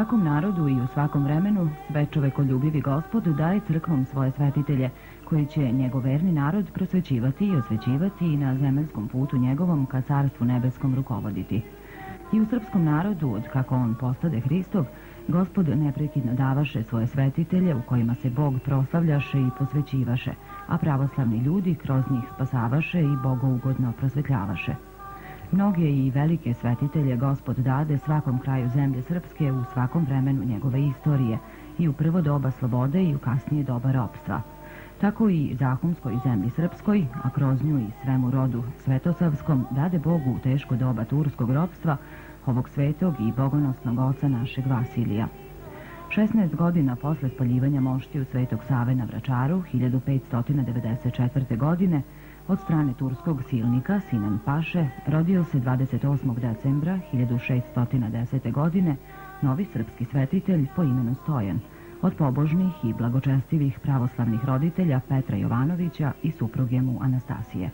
Svakom narodu i u svakom vremenu svečovekoljubivi Gospod daje crkvom svoje svetitelje, koji će njegov verni narod prosvećivati i osvećivati i na zemaljskom putu njegovom ka carstvu nebeskom rukovoditi. I u srpskom narodu, od kako on postade Hristov, Gospod neprekidno davaše svoje svetitelje u kojima se Bog proslavljaše i posvećivaše, a pravoslavni ljudi kroz njih spasavaše i bogougodno prosvetljavaše. Mnoge i velike svetitelje Gospod dade svakom kraju zemlje srpske u svakom vremenu njegove istorije, i u prvo doba slobode i u kasnije doba ropstva. Tako i zahumskoj zemlji srpskoj, a kroz nju i svemu rodu svetosavskom, dade Bogu u teško doba turskog ropstva ovog svetog i bogonosnog oca našeg Vasilija. 16 godina posle spaljivanja moštiju Svetog Save na Vračaru, 1594. godine, od strane turskog silnika Sinan Paše, rodio se 28. decembra 1610. godine novi srpski svetitelj po imenu Stojan, od pobožnih i blagočestivih pravoslavnih roditelja Petra Jovanovića i supruge mu Anastasije.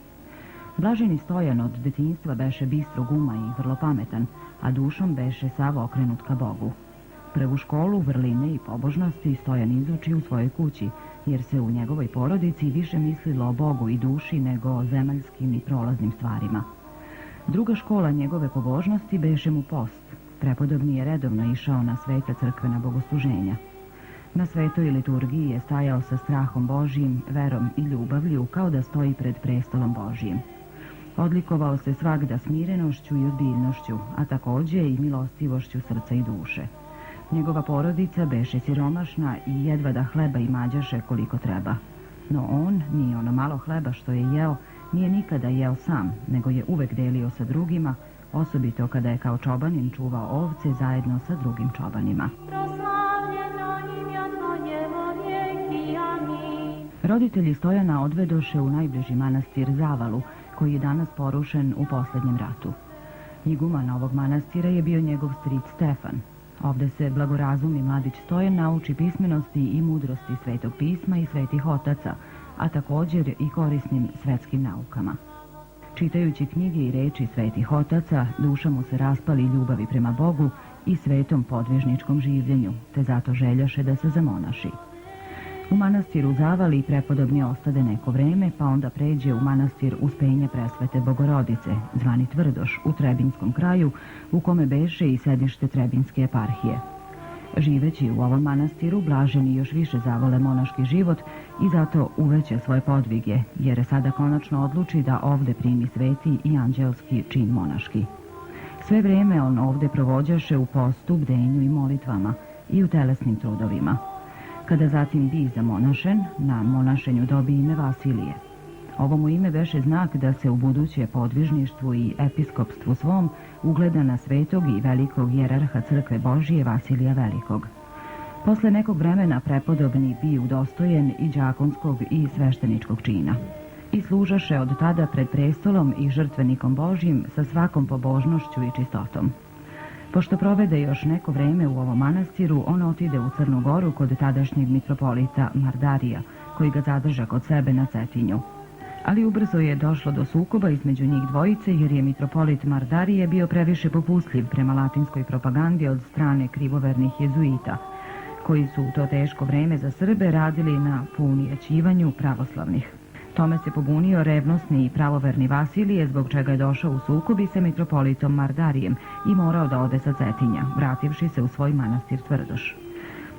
Blaženi Stojan od detinjstva beše bistrog uma i vrlo pametan, a dušom beše sav okrenut ka Bogu. Prvu školu vrline i pobožnosti Stojan izuči u svojoj kući, jer se u njegovoj porodici više mislilo o Bogu i duši nego o zemaljskim i prolaznim stvarima. Druga škola njegove pobožnosti beše mu post. Prepodobni je redovno išao na sveta crkvena bogosluženja. Na svetoj liturgiji je stajao sa strahom Božijim, verom i ljubavlju, kao da stoji pred prestolom Božijim. Odlikovao se svagda smirenošću i ozbiljnošću, a takođe i milostivošću srca i duše. Njegova porodica beše siromašna i jedva da hleba i mađaše koliko treba. No on, ni ono malo hleba što je jeo, nije nikada jeo sam, nego je uvek delio sa drugima, osobito kada je kao čobanin čuvao ovce zajedno sa drugim čobanima. Roditelji Stojana odvedoše u najbliži manastir Zavalu, koji je danas porušen u poslednjem ratu. Iguman ovog manastira je bio njegov stric Stefan. Ovde se blagorazumni mladić Stojan nauči pismenosti i mudrosti Svetog pisma i svetih otaca, a također i korisnim svetskim naukama. Čitajući knjige i reči svetih otaca, duša mu se raspali ljubavi prema Bogu i svetom podvižničkom življenju, te zato željaše da se zamonaši. U manastiru Zavali prepodobni ostade neko vreme, pa onda pređe u manastir Uspenje Presvete Bogorodice, zvani Tvrdoš, u Trebinskom kraju, u kome beše i sedište Trebinske eparhije. Živeći u ovom manastiru, blaženi još više zavole monaški život i zato uveće svoje podvige, jer sada konačno odluči da ovde primi sveti i anđelski čin monaški. Sve vreme on ovde provođaše u postu, bdenju i molitvama i u telesnim trudovima. Kada zatim bi zamonašen, na monašenju dobi ime Vasilije. Ovo mu ime beše znak da se u buduće podvižništvu i episkopstvu svom ugleda na svetog i velikog jerarha crkve Božije Vasilija Velikog. Posle nekog vremena prepodobni bi udostojen i đakonskog i svešteničkog čina. I služaše od tada pred prestolom i žrtvenikom Božjim sa svakom pobožnošću i čistotom. Pošto provede još neko vreme u ovom manastiru, on otide u Crnu Goru kod tadašnjeg mitropolita Mardarija, koji ga zadrža kod sebe na Cetinju. Ali ubrzo je došlo do sukoba između njih dvojice, jer je mitropolit Mardarije bio previše popustljiv prema latinskoj propagandi od strane krivovernih jezuita, koji su u to teško vreme za Srbe radili na pounijaćivanju pravoslavnih. Tome se pobunio revnosni i pravoverni Vasilije, zbog čega je došao u sukob i sa mitropolitom Mardarijem i morao da ode sa Cetinja, vrativši se u svoj manastir Tvrdoš.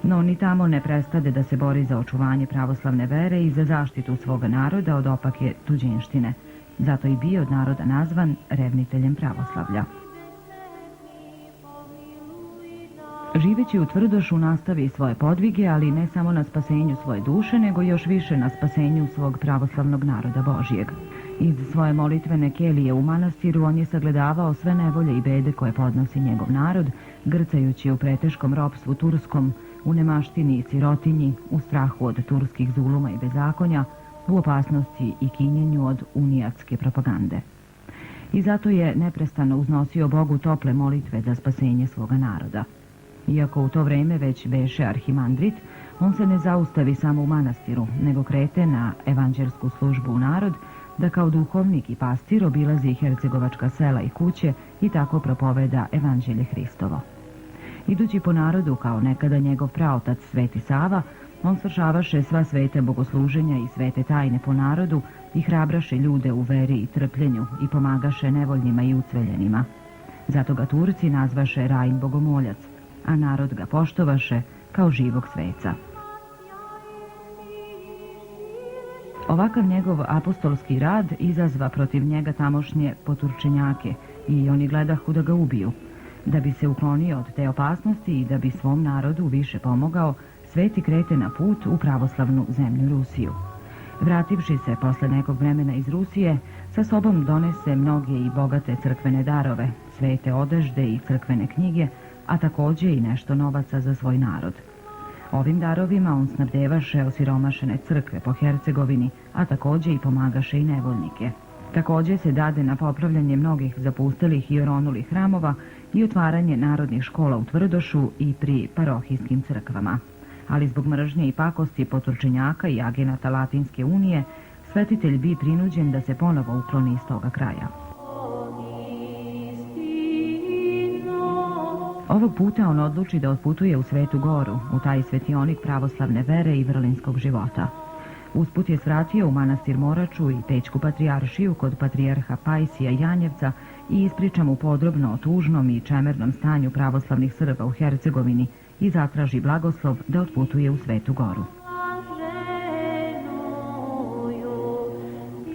No ni tamo ne prestade da se bori za očuvanje pravoslavne vere i za zaštitu svoga naroda od opake tuđinštine. Zato i bio od naroda nazvan revniteljem pravoslavlja. Živeći u Tvrdošu nastavi svoje podvige, ali ne samo na spasenju svoje duše, nego još više na spasenju svog pravoslavnog naroda Božijeg. Iz svoje molitvene kelije u manastiru on je sagledavao sve nevolje i bede koje podnosi njegov narod, grcajući u preteškom ropstvu turskom, u nemaštini i sirotinji, u strahu od turskih zuluma i bezakonja, u opasnosti i kinjenju od unijatske propagande. I zato je neprestano uznosio Bogu tople molitve za spasenje svoga naroda. Iako u to vreme već beše arhimandrit, on se ne zaustavi samo u manastiru, nego krete na evanđelsku službu u narod, da kao duhovnik i pastir obilazi hercegovačka sela i kuće i tako propoveda evanđelje Hristovo. Idući po narodu kao nekada njegov praotac Sveti Sava, on svršavaše sva svete bogosluženja i svete tajne po narodu i hrabraše ljude u veri i trpljenju i pomagaše nevoljnima i ucveljenima. Zato ga Turci nazvaše Rajin bogomoljac, a narod ga poštovaše kao živog sveca. Ovakav njegov apostolski rad izazva protiv njega tamošnje poturčenjake i oni gledahu da ga ubiju. Da bi se uklonio od te opasnosti i da bi svom narodu više pomogao, Sveti krete na put u pravoslavnu zemlju Rusiju. Vrativši se posle nekog vremena iz Rusije, sa sobom donese mnoge i bogate crkvene darove, svete odežde i crkvene knjige, a takođe i nešto novaca za svoj narod. Ovim darovima on snabdevaše osiromašene crkve po Hercegovini, a takođe i pomagaše i nevoljnike. Takođe se dade na popravljanje mnogih zapustelih i oronulih hramova i otvaranje narodnih škola u Tvrdošu i pri parohijskim crkvama. Ali zbog mržnje i pakosti poturčenjaka i agenata Latinske unije, svetitelj bi prinuđen da se ponovo ukloni iz toga kraja. Ovog puta on odluči da otputuje u Svetu Goru, u taj svetionik pravoslavne vere i vrlinskog života. Usput je svratio u manastir Moraču i Pećku patrijaršiju kod patrijarha Pajsija Janjevca i ispriča mu podrobno o tužnom i čemernom stanju pravoslavnih Srba u Hercegovini i zatraži blagoslov da otputuje u Svetu Goru.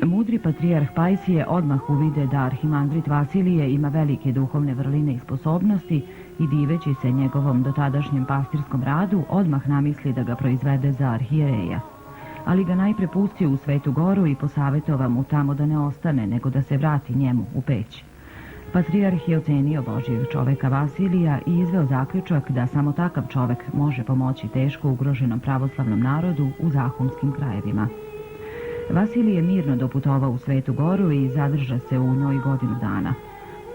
Mudri patrijarh Pajsije odmah uvide da arhimandrit Vasilije ima velike duhovne vrline i sposobnosti i diveći se njegovom dotadašnjem pastirskom radu, odmah namisli da ga proizvede za arhijereja. Ali ga najpre pustio u Svetu Goru i posavetova mu tamo da ne ostane, nego da se vrati njemu u Peć. Patrijarh je ocenio Božijeg čoveka Vasilija i izveo zaključak da samo takav čovek može pomoći teško ugroženom pravoslavnom narodu u zahumskim krajevima. Vasilij je mirno doputovao u Svetu Goru i zadrža se u njoj godinu dana.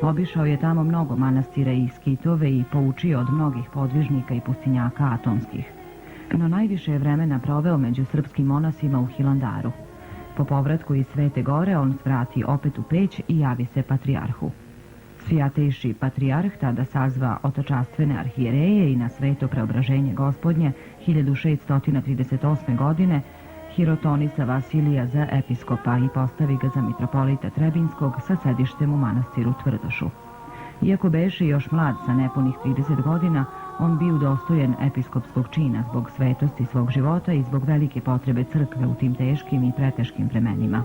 Obišao je tamo mnogo manastira i skitove i poučio od mnogih podvižnika i pustinjaka atomskih. No najviše je vremena proveo među srpskim monasima u Hilandaru. Po povratku iz Svete Gore on svrati opet u Peć i javi se patrijarhu. Svijatejši patrijarh tada sazva otočastvene arhijereje i na sveto preobraženje Gospodnje 1638. godine hirotonisa Vasilija za episkopa i postavi ga za mitropolita Trebinskog sa sedištem u manastiru Tvrdošu. Iako beše još mlad sa nepunih 30 godina, on bi udostojen episkopskog čina zbog svetosti svog života i zbog velike potrebe crkve u tim teškim i preteškim vremenima.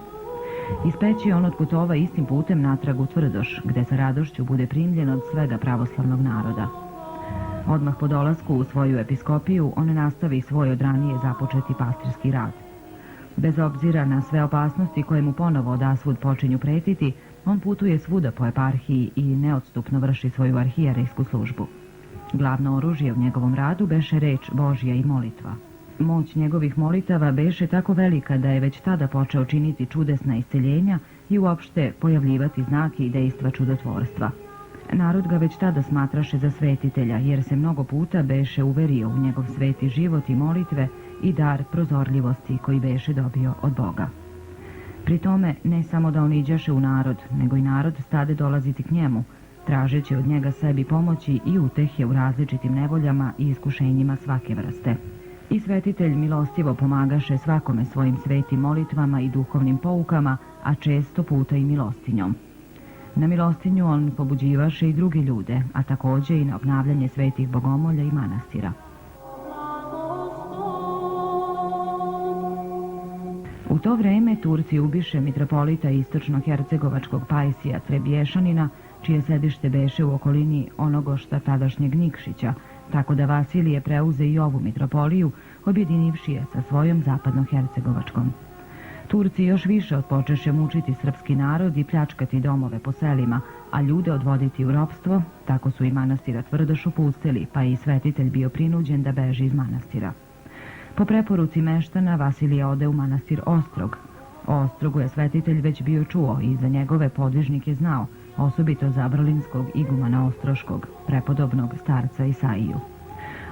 Iz Peći on otputova istim putem natrag u Tvrdoš, gde sa radošću bude primljen od svega pravoslavnog naroda. Odmah po dolasku u svoju episkopiju, on nastavi svoj od ranije započeti pastirski rad. Bez obzira na sve opasnosti koje mu ponovo odasvud počinju pretiti, on putuje svuda po eparhiji i neodstupno vrši svoju arhijerejsku službu. Glavno oružje u njegovom radu beše reč Božja i molitva. Moć njegovih molitava beše tako velika da je već tada počeo činiti čudesna isceljenja i uopšte pojavljivati znake i dejstva čudotvorstva. Narod ga već tada smatraše za svetitelja, jer se mnogo puta beše uverio u njegov sveti život i molitve i dar prozorljivosti koji beše dobio od Boga. Pri tome, ne samo da on iđaše u narod, nego i narod stade dolaziti k njemu, tražeći od njega sebi pomoći i utehe u različitim nevoljama i iskušenjima svake vrste. I svetitelj milostivo pomagaše svakome svojim svetim molitvama i duhovnim poukama, a često puta i milostinjom. Na milostinju on pobuđivaše i druge ljude, a takođe i na obnavljanje svetih bogomolja i manastira. U to vreme Turci ubiše mitropolita istočno-hercegovačkog Pajsija Trebješanina, čije sedište beše u okolini onogošta tadašnjeg Nikšića, tako da Vasilije preuze i ovu mitropoliju, objedinivši je sa svojom zapadno-hercegovačkom. Turci još više odpočeše mučiti srpski narod i pljačkati domove po selima, a ljude odvoditi u ropstvo, tako su i manastira Tvrdoš opustili, pa i svetitelj bio prinuđen da beži iz manastira. Po preporuci meštana, Vasilije ode u manastir Ostrog. O Ostrogu je svetitelj već bio čuo i za njegove podvižnike znao, osobito za vrlinskog igumana Ostroškog, prepodobnog starca Isaiju.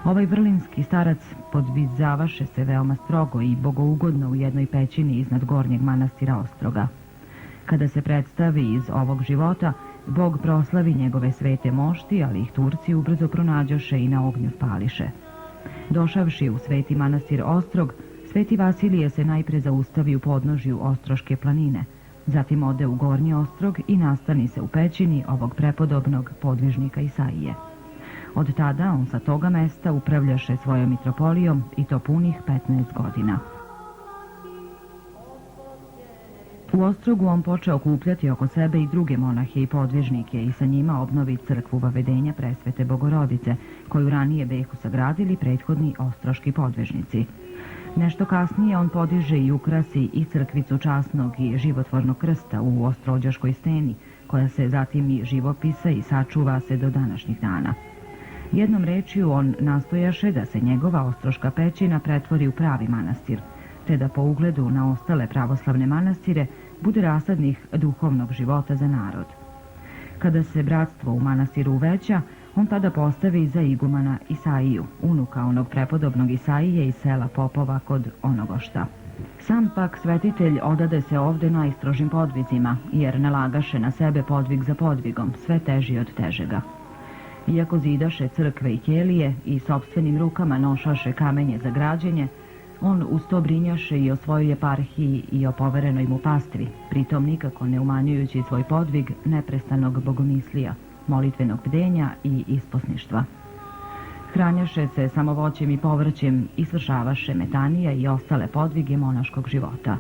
Ovaj vrlinski starac podvizavaše se veoma strogo i bogougodno u jednoj pećini iznad gornjeg manastira Ostroga. Kada se predstavi iz ovog života, Bog proslavi njegove svete mošti, ali ih Turci ubrzo pronađoše i na ognju spališe. Došavši u sveti manastir Ostrog, sveti Vasilije se najpre zaustavi u podnožju Ostroške planine, zatim ode u Gornji Ostrog i nastani se u pećini ovog prepodobnog podvižnika Isaije. Od tada on sa toga mesta upravljaše svojom mitropolijom i to punih 15 godina. U Ostrogu on počeo okupljati oko sebe i druge monahe i podvižnike i sa njima obnovi crkvu Vavedenja Presvete Bogorodice, koju ranije behu sagradili prethodni ostroški podvižnici. Nešto kasnije on podiže i ukrasi i crkvicu časnog i životvornog krsta u Ostrođaškoj steni, koja se zatim i živopisa i sačuva se do današnjih dana. Jednom rečju on nastojaše da se njegova ostroška pećina pretvori u pravi manastir, te da po ugledu na ostale pravoslavne manastire bude rasadnik duhovnog života za narod. Kada se bratstvo u manastiru uveća, on tada postavi za igumana Isaiju, unuka onog prepodobnog Isaije iz sela Popova kod Onogošta. Sam pak svetitelj odade se ovde najstrožim podvizima, jer nalagaše na sebe podvig za podvigom, sve teži od težega. Iako zidaše crkve i kelije i sopstvenim rukama nošaše kamenje za građenje, on uz to brinjaše i o svojoj eparhiji i o poverenoj mu pastvi, pritom nikako ne umanjujući svoj podvig neprestanog bogomislija, molitvenog bdenja i isposništva. Hranjaše se samo voćem i povrćem i svršavaše metanija i ostale podvige monaškog života.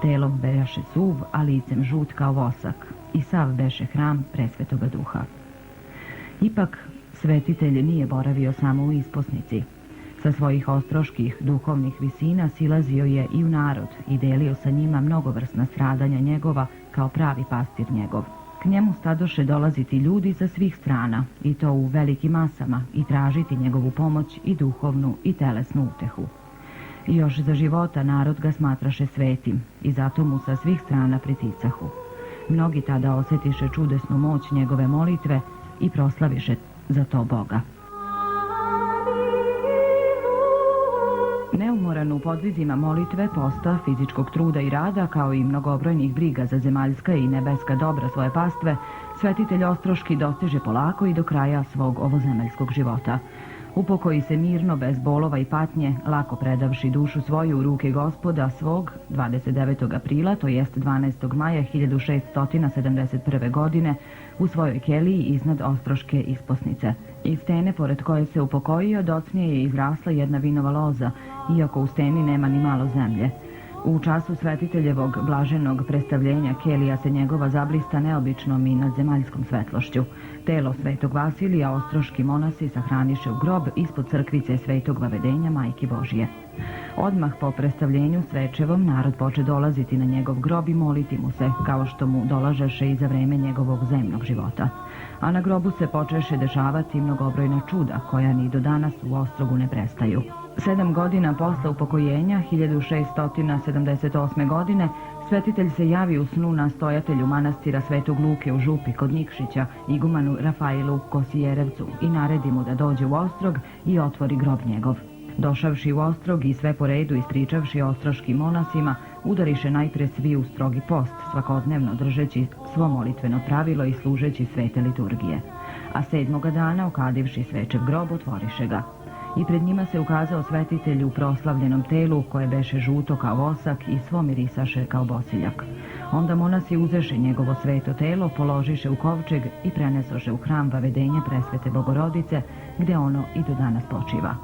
Telom beše suv, a licem žut kao vosak, i sav beše hram presvetoga duha. Ipak, svetitelj nije boravio samo u isposnici. Sa svojih ostroških duhovnih visina silazio je i u narod i delio sa njima mnogovrsna stradanja njegova kao pravi pastir njegov. K njemu stadoše dolaziti ljudi sa svih strana, i to u velikim masama, i tražiti njegovu pomoć i duhovnu i telesnu utehu. I još za života narod ga smatraše svetim i zato mu sa svih strana priticahu. Mnogi tada osjetiše čudesnu moć njegove molitve i proslaviše za to Boga. Neumoran u podvizima molitve, posta, fizičkog truda i rada, kao i mnogobrojnih briga za zemaljska i nebeska dobra svoje pastve, svetitelj Ostroški dostiže polako i do kraja svog ovozemaljskog života. Upokoji se mirno, bez bolova i patnje, lako predavši dušu svoju u ruke Gospoda svog 29. aprila, to jest 12. maja 1671. godine, u svojoj keliji iznad Ostroške isposnice. Iz stene pored koje se upokojio docnije je izrasla jedna vinova loza, iako u steni nema ni malo zemlje. U času svetiteljevog blaženog predstavljenja kelija se njegova zablista neobičnom i nadzemaljskom svetlošću. Telo svetog Vasilija ostroški monasi sahraniše u grob ispod crkvice svetog Vavedenja Majke Božije. Odmah po predstavljenju svečevom narod poče dolaziti na njegov grob i moliti mu se, kao što mu dolažeše i za vreme njegovog zemnog života. A na grobu se počeše dešavati mnogobrojna čuda, koja ni do danas u Ostrogu ne prestaju. 7 godina posle upokojenja, 1678. godine, svetitelj se javi u snu nastojatelju manastira Svetog Luke u Župi kod Nikšića, igumanu Rafailu Kosijerevcu, i naredi mu da dođe u Ostrog i otvori grob njegov. Došavši u Ostrog i sve po redu ispričavši ostroškim monasima, udariše najpre svi u strogi post, svakodnevno držeći svo molitveno pravilo i služeći svete liturgije. A 7. dana, okadivši svečev grob, otvoriše ga. I pred njima se ukazao svetitelj u proslavljenom telu, koje beše žuto kao vosak i svo mirisaše kao bosiljak. Onda monasi uzeše njegovo sveto telo, položiše u kovčeg i prenesoše u hram Vavedenja Presvete Bogorodice, gde ono i do danas počiva.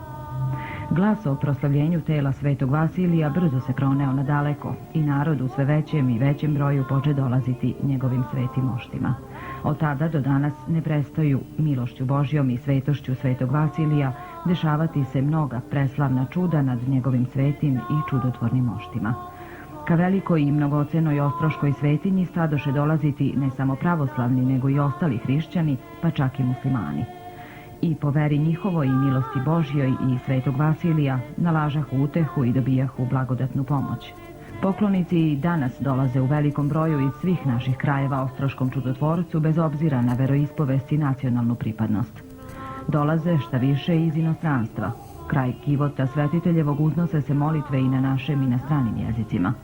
Glas o proslavljenju tela svetog Vasilija brzo se proneo nadaleko i narod u sve većem i većem broju poče dolaziti njegovim svetim moštima. Od tada do danas ne prestaju milošću Božjom i svetošću svetog Vasilija dešavati se mnoga preslavna čuda nad njegovim svetim i čudotvornim moštima. Ka velikoj i mnogocenoj ostroškoj svetinji stadoše dolaziti ne samo pravoslavni, nego i ostali hrišćani, pa čak i muslimani. I po veri njihovoj i milosti Božjoj i svetog Vasilija nalažahu utehu i dobijahu blagodatnu pomoć. Poklonici i danas dolaze u velikom broju iz svih naših krajeva ostroškom čudotvorcu, bez obzira na veroispovest i nacionalnu pripadnost. Dolaze šta više iz inostranstva. Kraj kivota svetiteljevog uznose se molitve i na našem i na stranim jezicima.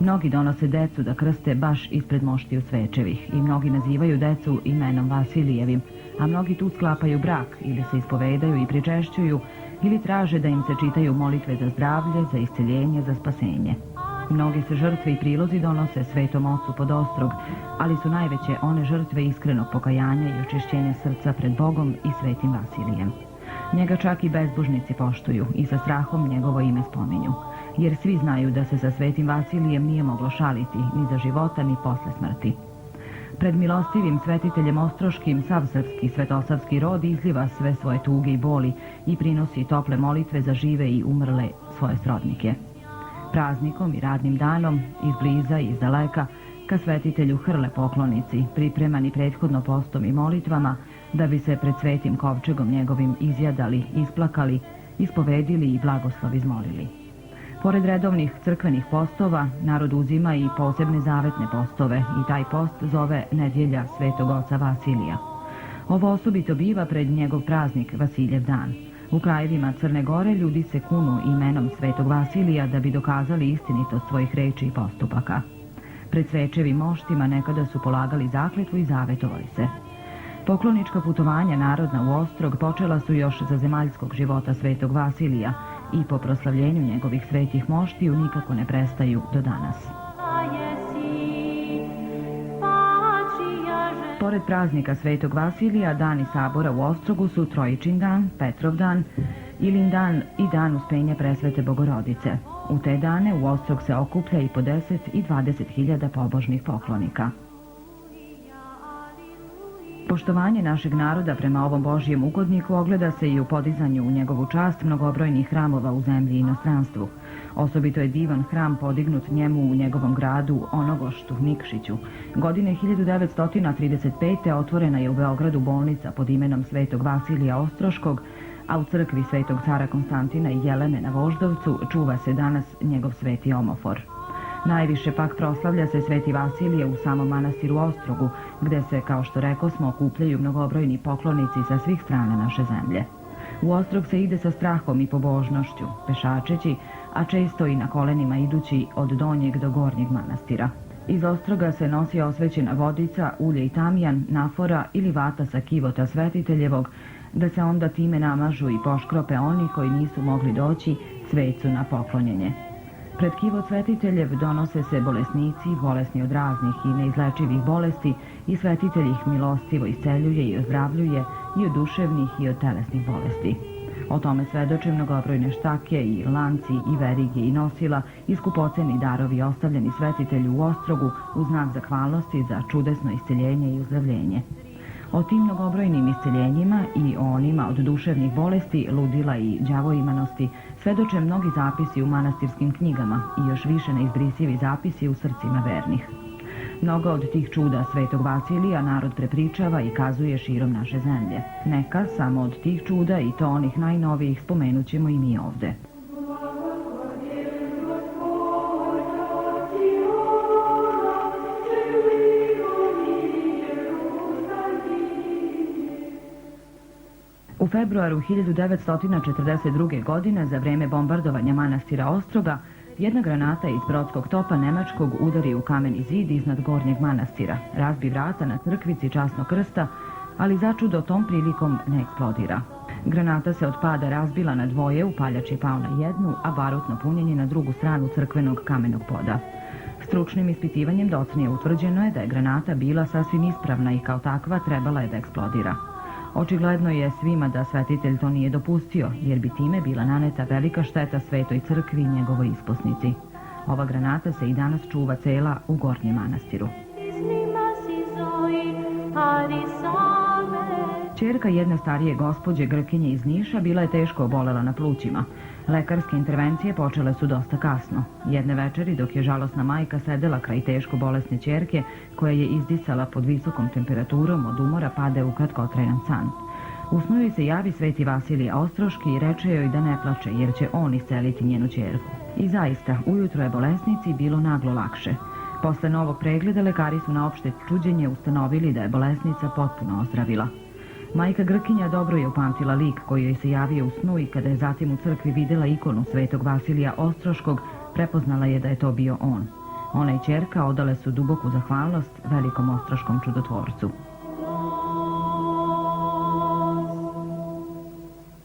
Mnogi donose decu da krste baš ispred moštiju svečevih i mnogi nazivaju decu imenom Vasilijevim, a mnogi tu sklapaju brak ili se ispovedaju i pričešćuju ili traže da im se čitaju molitve za zdravlje, za isceljenje, za spasenje. Mnoge se žrtve i prilozi donose Svetom Ocu pod ostrog, ali su najveće one žrtve iskrenog pokajanja i očišćenja srca pred Bogom i Svetim Vasilijem. Njega čak i bezbožnici poštuju i sa strahom njegovo ime spominju, jer svi znaju da se sa Svetim Vasilijem nije moglo šaliti ni za života ni posle smrti. Pred milostivim svetiteljem Ostroškim sav srpski svetosavski rod izliva sve svoje tuge i boli i prinosi tople molitve za žive i umrle svoje srodnike. Praznikom i radnim danom, izbliza i izdaleka, ka svetitelju hrle poklonici, pripremani prethodno postom i molitvama, da bi se pred svetim kovčegom njegovim izjadali, isplakali, ispovedili i blagoslov izmolili. Pored redovnih crkvenih postova, narod uzima i posebne zavetne postove i taj post zove Nedjelja Svetog Oca Vasilija. Ovo osobito biva pred njegov praznik Vasiljev dan. U krajevima Crne Gore ljudi se kunu imenom Svetog Vasilija da bi dokazali istinitost svojih reči i postupaka. Pred svečevim moštima nekada su polagali zakletvu i zavetovali se. Poklonička putovanja narodna u Ostrog počela su još za zemaljskog života Svetog Vasilija i po proslavljenju njegovih svetih moštiju nikako ne prestaju do danas. Pored praznika Svetog Vasilija, dani sabora u Ostrogu su Trojičin dan, Petrov dan, Ilin dan i dan Uspenja Presvete Bogorodice. U te dane u Ostrog se okuplja i po 10 i 20 hiljada pobožnih poklonika. Poštovanje našeg naroda prema ovom Božjem ugodniku ogleda se i u podizanju u njegovu čast mnogobrojnih hramova u zemlji i inostranstvu. Osobito je divan hram podignut njemu u njegovom gradu Onogoštu, Nikšiću. Godine 1935. otvorena je u Beogradu bolnica pod imenom Svetog Vasilija Ostroškog, a u crkvi Svetog cara Konstantina i Jelene na Voždovcu čuva se danas njegov sveti omofor. Najviše pak proslavlja se Sveti Vasilije u samom manastiru Ostrogu, gde se, kao što rekosmo, okupljaju mnogobrojni poklonici sa svih strana naše zemlje. U Ostrog se ide sa strahom i pobožnošću, pešačeći, a često i na kolenima idući od donjeg do gornjeg manastira. Iz Ostroga se nosi osvećena vodica, ulje i tamjan, nafora ili vata sa kivota svetiteljevog, da se onda time namažu i poškrope oni koji nisu mogli doći svecu na poklonjenje. Pred kivot svetiteljev donose se bolesnici, bolesni od raznih i neizlečivih bolesti i svetitelj ih milostivo isceljuje i ozdravljuje i od duševnih i od telesnih bolesti. O tome svedoče mnogobrojne štake i lanci i verige i nosila i skupoceni darovi ostavljeni svetitelju u Ostrogu u znak zahvalnosti za čudesno isceljenje i uzdravljenje. O tim mnogobrojnim isceljenjima i o onima od duševnih bolesti, ludila i đavoimanosti svedoče mnogi zapisi u manastirskim knjigama i još više neizbrisivi zapisi u srcima vernih. Mnogo od tih čuda Svetog Vasilija narod prepričava i kazuje širom naše zemlje. Neka samo od tih čuda i to onih najnovijih spomenut ćemo i mi ovde. U februaru 1942. godine, za vreme bombardovanja manastira Ostroga, jedna granata iz brodskog topa nemačkog udari u kameni zid iznad gornjeg manastira, razbi vrata na crkvici Časnog krsta, ali začudo tom prilikom ne eksplodira. Granata se od pada razbila na dvoje, upaljač je pao na jednu, a barutno punjenje na drugu stranu crkvenog kamenog poda. Stručnim ispitivanjem docnije utvrđeno je da je granata bila sasvim ispravna i kao takva trebala je da eksplodira. Očigledno je svima da svetitelj to nije dopustio, jer bi time bila naneta velika šteta Svetoj crkvi i njegovoj isposnici. Ova granata se i danas čuva cela u Gornjem manastiru. Ćerka jedne starije gospođe Grkinje iz Niša bila je teško obolela na plućima. Lekarske intervencije počele su dosta kasno. Jedne večeri, dok je žalosna majka sedela kraj teško bolesne ćerke, koja je izdisala pod visokom temperaturom, od umora pade u kratkotrajan san. U snu joj se javi Sveti Vasilije Ostroški i reče joj da ne plače, jer će on isceliti njenu ćerku. I zaista, ujutro je bolesnici bilo naglo lakše. Posle novog pregleda lekari su na opšte čuđenje ustanovili da je bolesnica potpuno ozdravila. Majka Grkinja dobro je upamtila lik koji joj se javio u snu i kada je zatim u crkvi videla ikonu Svetog Vasilija Ostroškog, prepoznala je da je to bio on. Ona i ćerka odale su duboku zahvalnost velikom ostroškom čudotvorcu.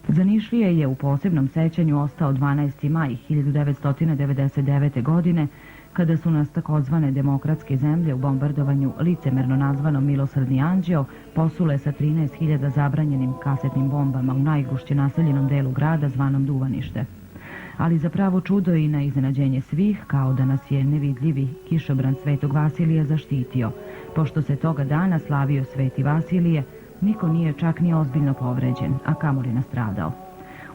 Za Nišlije je u posebnom sećanju ostao 12. maj 1999. godine, kada su nas takozvane demokratske zemlje u bombardovanju licemerno nazvanom Milosrdni anđeo posule sa 13.000 zabranjenim kasetnim bombama u najgušće naseljenom delu grada zvanom Duvanište. Ali za pravo čudo i na iznenađenje svih, kao da nas je nevidljivi kišobran Svetog Vasilija zaštitio. Pošto se toga dana slavio Sveti Vasilije, niko nije čak ni ozbiljno povređen, a kamoli nastradao.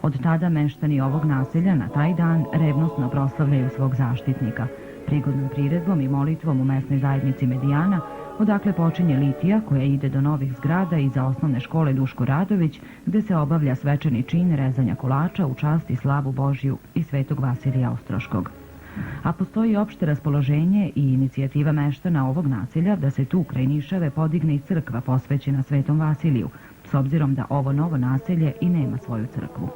Od tada meštani ovog naselja na taj dan revnosno proslavljaju svog zaštitnika, prigodnom priredbom i molitvom u mesnoj zajednici Medijana, odakle počinje litija koja ide do novih zgrada iza osnovne škole Duško Radović, gde se obavlja svečani čin rezanja kolača u čast i slavu Božju i Svetog Vasilija Ostroškog. A postoji opšte raspoloženje i inicijativa meštana ovog naselja da se tu kraj Nišave podigne i crkva posvećena Svetom Vasiliju, s obzirom da ovo novo naselje i nema svoju crkvu.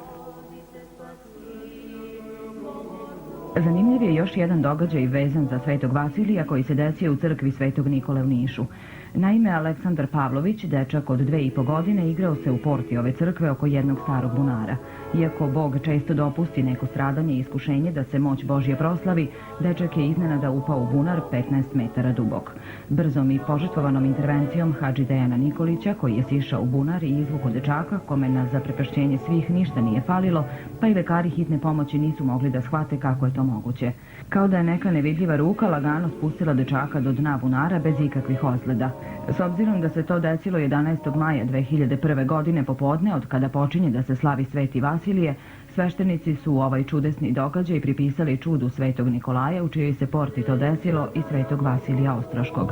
Zanimljiv je još jedan događaj vezan za Svetog Vasilija koji se desio u crkvi Svetog Nikole u Nišu. Naime, Aleksandar Pavlović, dečak od 2,5 godine, igrao se u porti ove crkve oko jednog starog bunara. Iako Bog često dopusti neko stradanje i iskušenje da se moć Božje proslavi, dečak je iznenada upao u bunar 15 metara dubok. Brzom i požrtvovanom intervencijom Hadži Dejana Nikolića, koji je sišao u bunar i izvukao dečaka, kome na zaprepašćenje svih ništa nije falilo, pa i lekari hitne pomoći nisu mogli da shvate kako je to moguće. Kao da je neka nevidljiva ruka lagano spustila dečaka do dna bunara bez ikakvih ozljeda. S obzirom da se to desilo 11. maja 2001. godine popodne, od kada počinje da se slavi Sveti Vasilije, sveštenici su ovaj čudesni događaj pripisali čudu Svetog Nikolaja, u čijoj se porti to desilo, i Svetog Vasilija Ostroškog.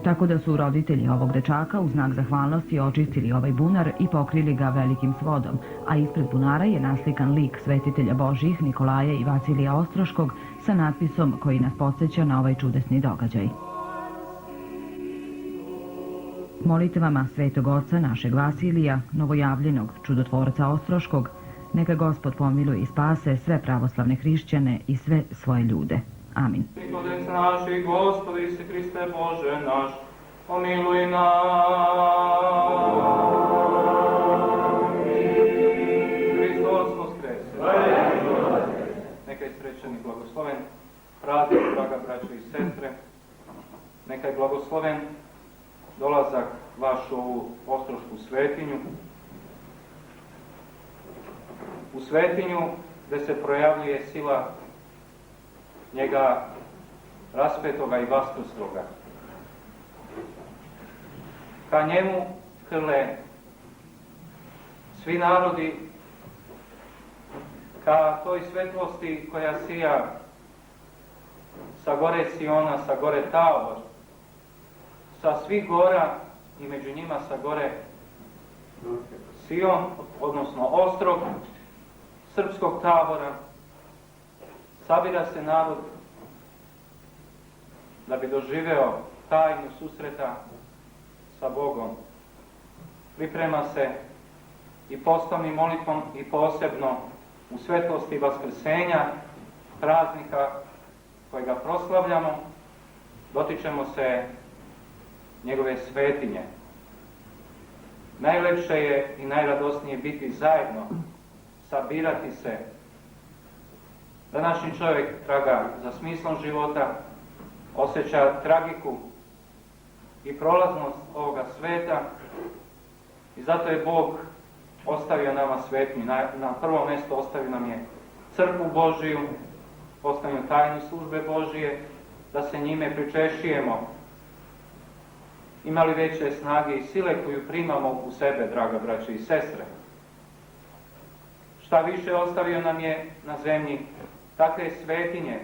Tako da su roditelji ovog dečaka u znak zahvalnosti očistili ovaj bunar i pokrili ga velikim svodom, a ispred bunara je naslikan lik svetitelja Božjih Nikolaja i Vasilija Ostroškog sa natpisom koji nas podsjeća na ovaj čudesni događaj. Molitvama Svetog Oca našeg Vasilija, novojavljenog čudotvorca Ostroškog, neka Gospod pomiluje i spase sve pravoslavne hrišćane i sve svoje ljude. Amin. Gospodin naši, Gospodi Isi Hriste Bože naš, pomiluj nas. Hristos Voskreser. Neka je srećan i blagosloven praznik, draga braćo i sestre. Neka je blagosloven dolazak vaš u ovu ostrošku svetinju. U svetinju gde se projavljuje sila njega raspetoga i vaskrslog. Ka njemu hrle svi narodi, ka toj svetlosti koja sija sa gore Siona, sa gore Tabor, sa svih gora i među njima sa gore Sion, odnosno ostrog srpskog tabora, sabira se narod da bi doživeo tajnu susreta sa Bogom. Priprema se i postom i molitvom i posebno u svetlosti vaskrsenja, praznika kojega proslavljamo, dotičemo se njegove svetinje. Najlepše je i najradosnije biti zajedno, sabirati se. Današnji čovjek traga za smislom života, osjeća tragiku i prolaznost ovoga sveta i zato je Bog ostavio nama svetinju. Na prvo mjesto ostavio nam je crkvu Božiju, ostavio tajnu službe Božije, da se njime pričešijemo. Imali veće snage i sile koju primamo u sebe, draga braće i sestre. Šta više ostavio nam je na zemlji takve svetinje,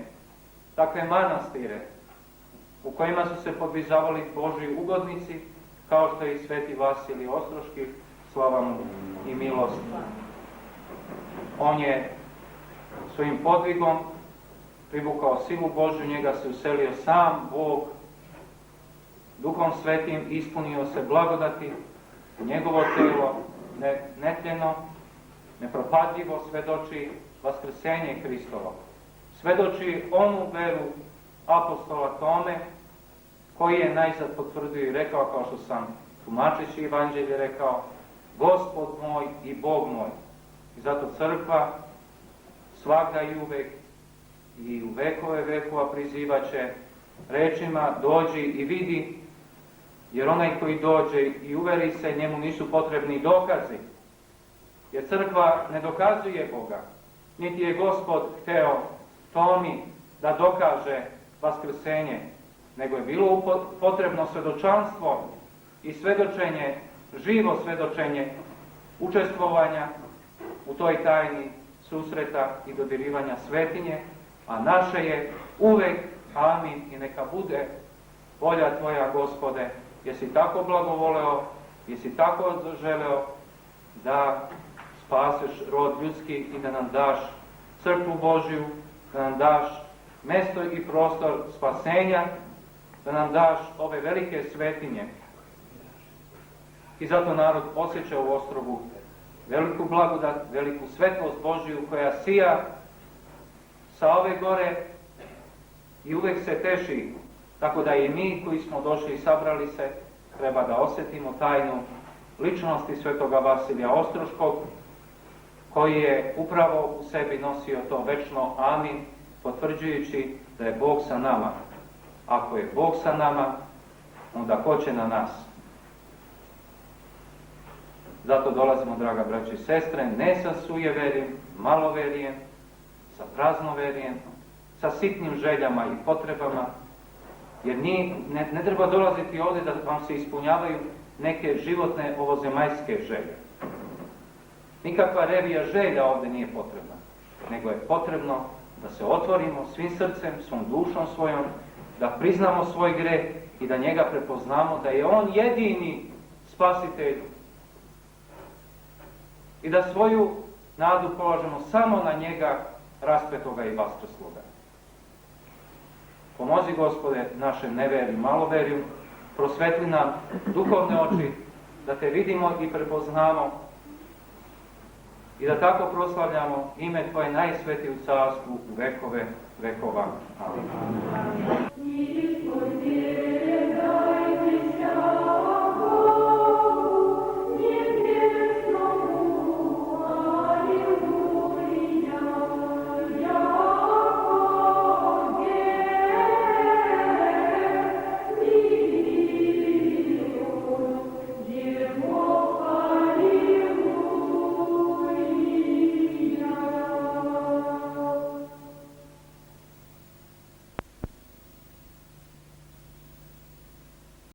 takve manastire, u kojima su se podvizavali Božji ugodnici, kao što je i Sveti Vasilij Ostroški, slava mu i milost. On je svojim podvigom privukao silu Božju, njega se uselio sam Bog, Duhom Svetim ispunio se blagodati, njegovo telo netljeno, nepropadljivo svedoči vaskrsenje Hristovo. Svedoči onu veru apostola Tome, koji je najzad potvrdio i rekao, kao što sam tumačeći evanđelje rekao, Gospod moj i Bog moj. I zato crkva svagda i uvek i u vekove vekova prizivaće rečima dođi i vidi, jer onaj koji dođe i uveri se, njemu nisu potrebni dokazi. Jer crkva ne dokazuje Boga, niti je Gospod hteo Tomi da dokaže vaskrsenje, nego je bilo potrebno svedočanstvo i svedočenje, živo svedočenje učestvovanja u toj tajni susreta i dodirivanja svetinje, a naše je uvek amin i neka bude volja Tvoja, Gospode, jesi tako blagovoleo, jesi tako želeo da spaseš rod ljudski i da nam daš crkvu Božju, da nam daš mesto i prostor spasenja, da nam daš ove velike svetinje. I zato narod osjeća u Ostrogu veliku blagodat, veliku svetlost Božju koja sija sa ove gore i uvek se teši, tako da i mi koji smo došli i sabrali se treba da osjetimo tajnu ličnosti svetoga Vasilija Ostroškog, koji je upravo u sebi nosio to večno amin, potvrđujući da je Bog sa nama. Ako je Bog sa nama, onda ko će na nas? Zato dolazimo, draga braćo i sestre, ne sa sujeverjem, maloverjem, sa praznoverjem, sa sitnim željama i potrebama, jer ne treba dolaziti ovdje da vam se ispunjavaju neke životne ovozemaljske želje. Nikakva revija želja ovdje nije potrebna, nego je potrebno da se otvorimo svim srcem, svom dušom svojom, da priznamo svoj greh i da njega prepoznamo, da je on jedini spasitelj i da svoju nadu polažemo samo na njega, raspetoga i vaskrsloga. Pomozi, Gospode, našem neverju, maloverju, prosvetli nam duhovne oči, da te vidimo i prepoznamo i da tako proslavljamo ime Tvoje najsvetije u carstvu u vekove vekova. Amin.